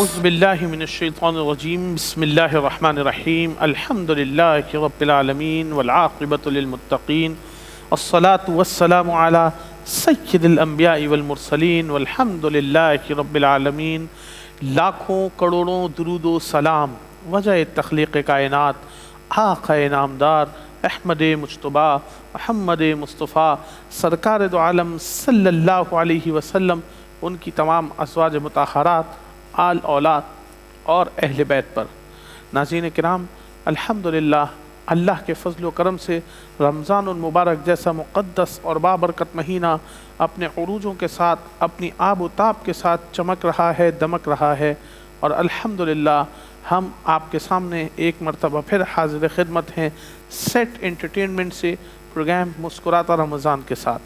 اعوذ باللہ من الشیطان الرجیم بسم اللہ الرحمن الرحیم الحمد للہ رب العالمین والعاقبۃ للمتقین الصلاة والسلام علی سید الانبیاء والمرسلین والحمد للہ رب العالمین۔ لاکھوں کروڑوں درود و سلام وجہ تخلیق کائنات آقا نامدار احمد مجتبیٰ محمد مصطفیٰ سرکار دو عالم صلی اللہ علیہ وسلم، ان کی تمام ازواج مطہرات، آل اولاد اور اہل بیت پر۔ ناظرین کرام، الحمدللہ اللہ کے فضل و کرم سے رمضان المبارک جیسا مقدس اور بابرکت مہینہ اپنے عروجوں کے ساتھ، اپنی آب و تاب کے ساتھ چمک رہا ہے، دمک رہا ہے، اور الحمدللہ ہم آپ کے سامنے ایک مرتبہ پھر حاضر خدمت ہیں سیٹ انٹرٹینمنٹ سے پروگرام مسکراتا رمضان کے ساتھ۔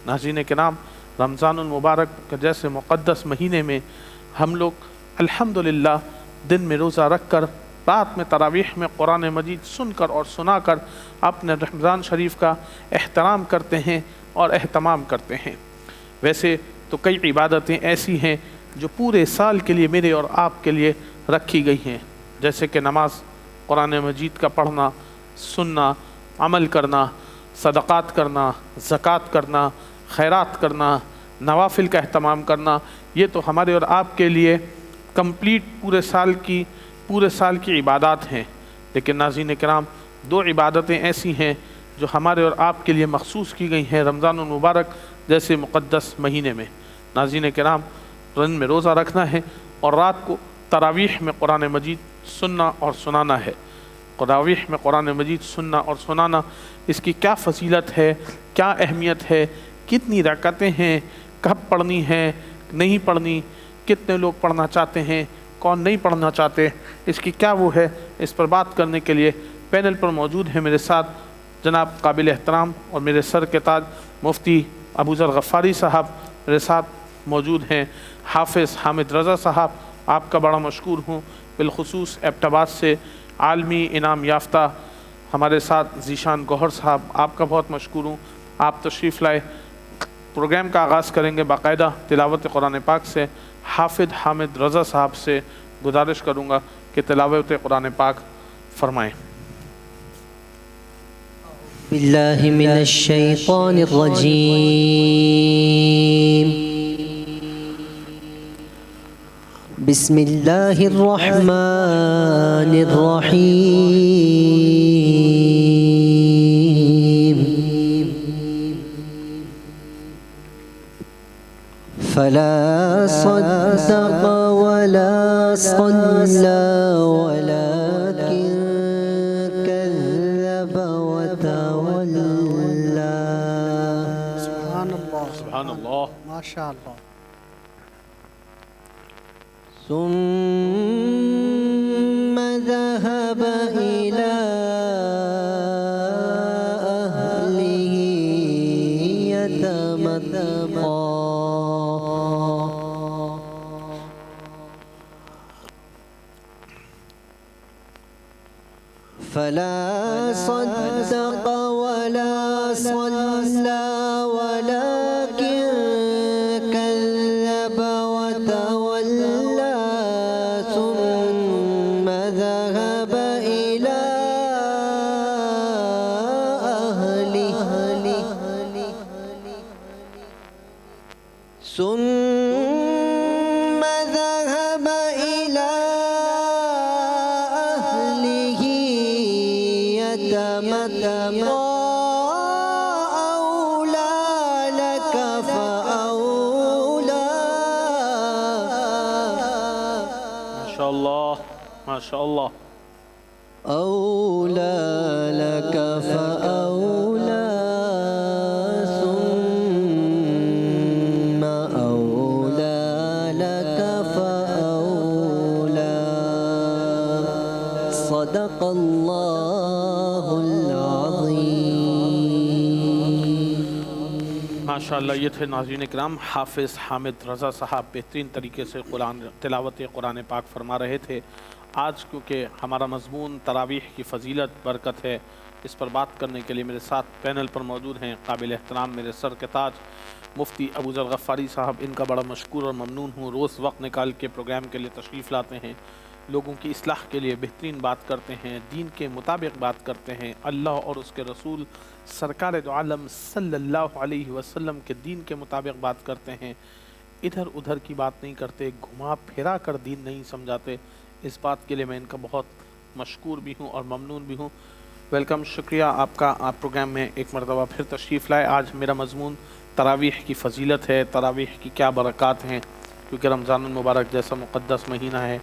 ناظرین کرام، رمضان المبارک کے جیسے مقدس مہینے میں ہم لوگ الحمدللہ دن میں روزہ رکھ کر، رات میں تراویح میں قرآن مجید سن کر اور سنا کر اپنے رمضان شریف کا احترام کرتے ہیں اور اہتمام کرتے ہیں۔ ویسے تو کئی عبادتیں ایسی ہیں جو پورے سال کے لیے میرے اور آپ کے لیے رکھی گئی ہیں، جیسے کہ نماز، قرآن مجید کا پڑھنا، سننا، عمل کرنا، صدقات کرنا، زکوٰۃ کرنا، خیرات کرنا، نوافل کا اہتمام کرنا۔ یہ تو ہمارے اور آپ کے لیے کمپلیٹ پورے سال کی عبادات ہیں۔ لیکن ناظرین کرام، دو عبادتیں ایسی ہیں جو ہمارے اور آپ کے لیے مخصوص کی گئی ہیں رمضان المبارک جیسے مقدس مہینے میں۔ ناظرین کرام، دن میں روزہ رکھنا ہے اور رات کو تراویح میں قرآن مجید سننا اور سنانا ہے۔ تراویح میں قرآن مجید سننا اور سنانا، اس کی کیا فضیلت ہے، کیا اہمیت ہے، کتنی رکعتیں ہیں، کب پڑھنی ہیں، نہیں پڑھنی، کتنے لوگ پڑھنا چاہتے ہیں، کون نہیں پڑھنا چاہتے، اس کی کیا وہ ہے، اس پر بات کرنے کے لیے پینل پر موجود ہیں میرے ساتھ جناب قابل احترام اور میرے سر کے تاج مفتی ابو ذر غفاری صاحب، میرے ساتھ موجود ہیں حافظ حامد رضا صاحب، آپ کا بڑا مشکور ہوں، بالخصوص ایبٹ آباد سے عالمی انعام یافتہ ہمارے ساتھ ذیشان گوہر صاحب، آپ کا بہت مشکور ہوں، آپ تشریف لائے۔ پروگرام کا آغاز کریں گے باقاعدہ تلاوت قرآن پاک سے۔ حافظ حامد رضا صاحب سے گزارش کروں گا کہ تلاوت قرآن پاک فرمائیں۔ باللہ من الشیطان الرجیم، بسم اللہ الرحمن الرحیم۔ فلا صدق ولا صلى ولكن كذب وتولى۔ سبحان اللہ، سبحان اللہ، ماشاء اللہ۔ ثم ذهب إلى أهله يتمطى۔ فلا صدق ولا صلى ولكن كذب وتولى ثم ذهب إلى أهله يتمطى۔ أولى لك فأولى۔ ماشاء اللہ، ماشاء اللہ۔ أولى لك فأولى ثم أولى لك فأولى۔ صدق اللہ العظیم۔ ماشاءاللہ، یہ تھے ناظرین کرام حافظ حامد رضا صاحب، بہترین طریقے سے تلاوت قرآن پاک فرما رہے تھے۔ آج کیونکہ ہمارا مضمون تراویح کی فضیلت برکت ہے، اس پر بات کرنے کے لیے میرے ساتھ پینل پر موجود ہیں قابل احترام میرے سر کے تاج مفتی ابو ذر غفاری صاحب. ان کا بڑا مشکور اور ممنون ہوں. روز وقت نکال کے پروگرام کے لیے تشریف لاتے ہیں، لوگوں کی اصلاح کے لیے بہترین بات کرتے ہیں، دین کے مطابق بات کرتے ہیں، اللہ اور اس کے رسول سرکار دو عالم صلی اللہ علیہ وسلم کے دین کے مطابق بات کرتے ہیں، ادھر ادھر کی بات نہیں کرتے، گھما پھرا کر دین نہیں سمجھاتے. اس بات کے لیے میں ان کا بہت مشکور بھی ہوں اور ممنون بھی ہوں. ویلکم، شکریہ آپ کا. آپ پروگرام میں ایک مرتبہ پھر تشریف لائے. آج میرا مضمون تراویح کی فضیلت ہے، تراویح کی کیا برکات ہیں، کیونکہ رمضان المبارک جیسا مقدس مہینہ ہے،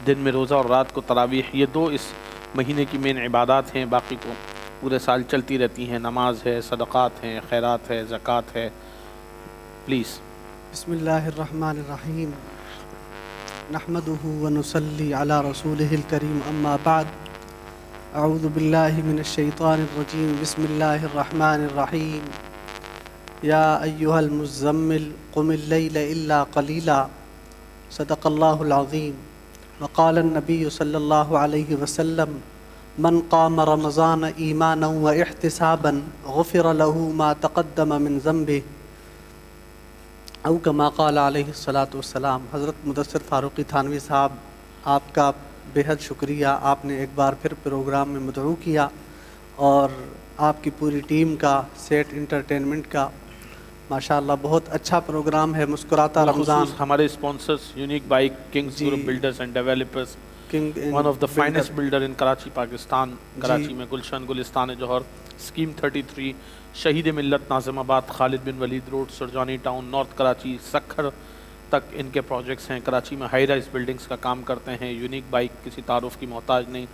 دن میں روزہ اور رات کو تراویح، یہ دو اس مہینے کی مین عبادات ہیں. باقی تو پورے سال چلتی رہتی ہیں، نماز ہے، صدقات ہیں، خیرات ہے، زکوٰۃ ہے. پلیز. بسم اللہ الرحمن الرحیم، نحمده ونصلی علی رسولہ الکریم، اما بعد، اعوذ باللہ من الشیطان الرجیم، بسم اللہ الرحمن الرحیم. یا ایہا المزمل قم اللیل الا قلیلا، صدق اللہ العظیم. وقال النبی صلی اللہ علیہ وسلم، من قام رمضان ایمانا واحتسابا غفر له ما تقدم من ذنبه، او کما قال علیہ الصلاۃ والسلام. حضرت مدثر فاروقی تھانوی صاحب، آپ کا بہت شکریہ. آپ نے ایک بار پھر پروگرام میں مدعو کیا، اور آپ کی پوری ٹیم کا، سیٹ انٹرٹینمنٹ کا، ماشاءاللہ بہت اچھا پروگرام ہے. مسکراتا رمضان. ہمارے sponsors unique bike, Kings group builders and developers, one of the finest builder in Karachi Pakistan. Karachi میں گلشن گلستان جوہر، اسکیم 33، شہید Millat Nazimabad, Khalid bin Walid road, Surjani town, north Karachi, Sukkur تک ان کے پروجیکٹس ہیں. کراچی میں ہائی رائز بلڈنگز کا کام کرتے ہیں. یونیک بائک کسی تعارف کی محتاج نہیں.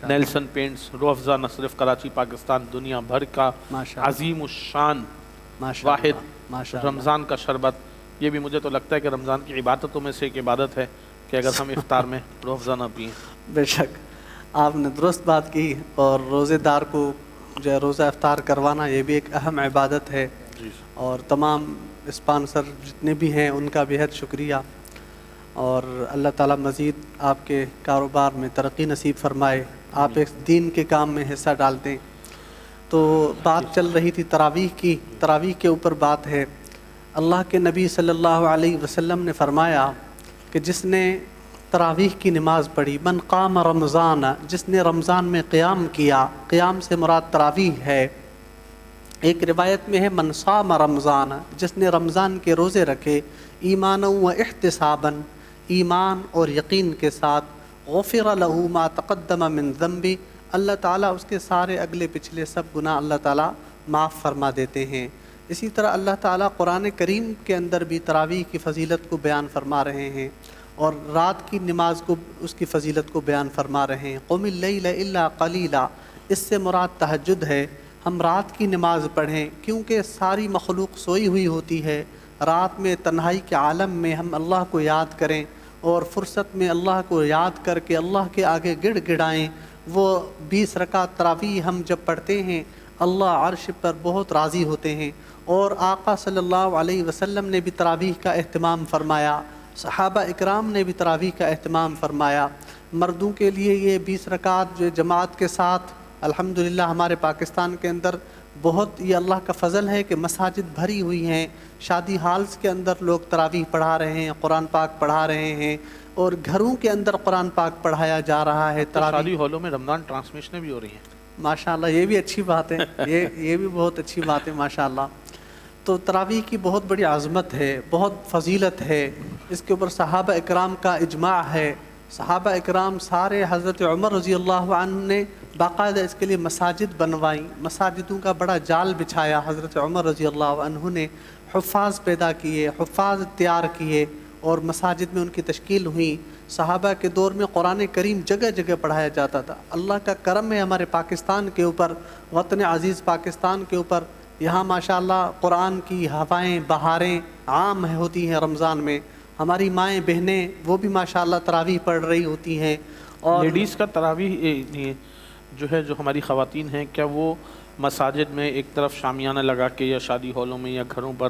نیلسن پینٹس، روح افزا نہ صرف کراچی پاکستان، دنیا بھر کا عظیم الشان واحد رمضان کا شربت. یہ بھی مجھے تو لگتا ہے کہ رمضان کی عبادتوں میں سے ایک عبادت ہے کہ اگر ہم افطار میں روح افزا نہ پئیں. بے شک آپ نے درست بات کی. اور روزے دار کو جو ہے روزہ افطار کروانا، یہ بھی ایک اہم عبادت ہے. اور تمام اسپانسر جتنے بھی ہیں ان کا بہت شکریہ. اور اللہ تعالیٰ مزید آپ کے کاروبار میں ترقی نصیب فرمائے. آپ ایک دین کے کام میں حصہ ڈالتے. تو بات چل رہی تھی تراویح کی. تراویح کے اوپر بات ہے. اللہ کے نبی صلی اللہ علیہ وسلم نے فرمایا کہ جس نے تراویح کی نماز پڑھی، من قام رمضان، جس نے رمضان میں قیام کیا. قیام سے مراد تراویح ہے. ایک روایت میں ہے من صام رمضان، جس نے رمضان کے روزے رکھے، ایمانا و احتسابا، ایمان اور یقین کے ساتھ، غفر له ما تقدم من ذنبی، اللہ تعالیٰ اس کے سارے اگلے پچھلے سب گناہ اللہ تعالیٰ معاف فرما دیتے ہیں. اسی طرح اللہ تعالیٰ قرآن کریم کے اندر بھی تراویح کی فضیلت کو بیان فرما رہے ہیں، اور رات کی نماز کو، اس کی فضیلت کو بیان فرما رہے ہیں. قم اللیل الا قلیلا، اس سے مراد تہجد ہے. ہم رات کی نماز پڑھیں، کیونکہ ساری مخلوق سوئی ہوئی ہوتی ہے. رات میں تنہائی کے عالم میں ہم اللہ کو یاد کریں، اور فرصت میں اللہ کو یاد کر کے اللہ کے آگے گڑ گڑائیں. وہ 20 رکعت تراویح ہم جب پڑھتے ہیں، اللہ عرش پر بہت راضی ہوتے ہیں. اور آقا صلی اللہ علیہ وسلم نے بھی تراویح کا اہتمام فرمایا، صحابہ اکرام نے بھی تراویح کا اہتمام فرمایا. مردوں کے لیے یہ 20 رکعت جو جماعت کے ساتھ، الحمدللہ ہمارے پاکستان کے اندر بہت، یہ اللہ کا فضل ہے کہ مساجد بھری ہوئی ہیں. شادی ہالز کے اندر لوگ تراویح پڑھا رہے ہیں، قرآن پاک پڑھا رہے ہیں، اور گھروں کے اندر قرآن پاک پڑھایا جا رہا ہے. شادی ہالوں میں رمضان ٹرانسمیشنیں بھی ہو رہی ہیں. ماشاءاللہ، یہ بھی اچھی بات ہے. یہ بھی بہت اچھی بات ہے ماشاءاللہ. تو تراویح کی بہت بڑی عظمت ہے، بہت فضیلت ہے. اس کے اوپر صحابہ اکرام کا اجماع ہے. صحابہ اکرام سارے، حضرت عمر رضی اللہ عنہ نے باقاعدہ اس کے لیے مساجد بنوائیں، مساجدوں کا بڑا جال بچھایا. حضرت عمر رضی اللہ عنہ نے حفاظ پیدا کیے، حفاظ تیار کیے، اور مساجد میں ان کی تشکیل ہوئی. صحابہ کے دور میں قرآن کریم جگہ جگہ پڑھایا جاتا تھا. اللہ کا کرم ہے ہمارے پاکستان کے اوپر، وطن عزیز پاکستان کے اوپر. یہاں ماشاءاللہ قرآن کی ہوائیں، بہاریں عام ہوتی ہیں رمضان میں. ہماری مائیں بہنیں وہ بھی ماشاءاللہ تراویح پڑھ رہی ہوتی ہیں. اور لیڈیز کا تراویح جو ہے، جو ہماری خواتین ہیں، کیا وہ مساجد میں ایک طرف شامیانہ لگا کے، یا شادی ہالوں میں یا گھروں پر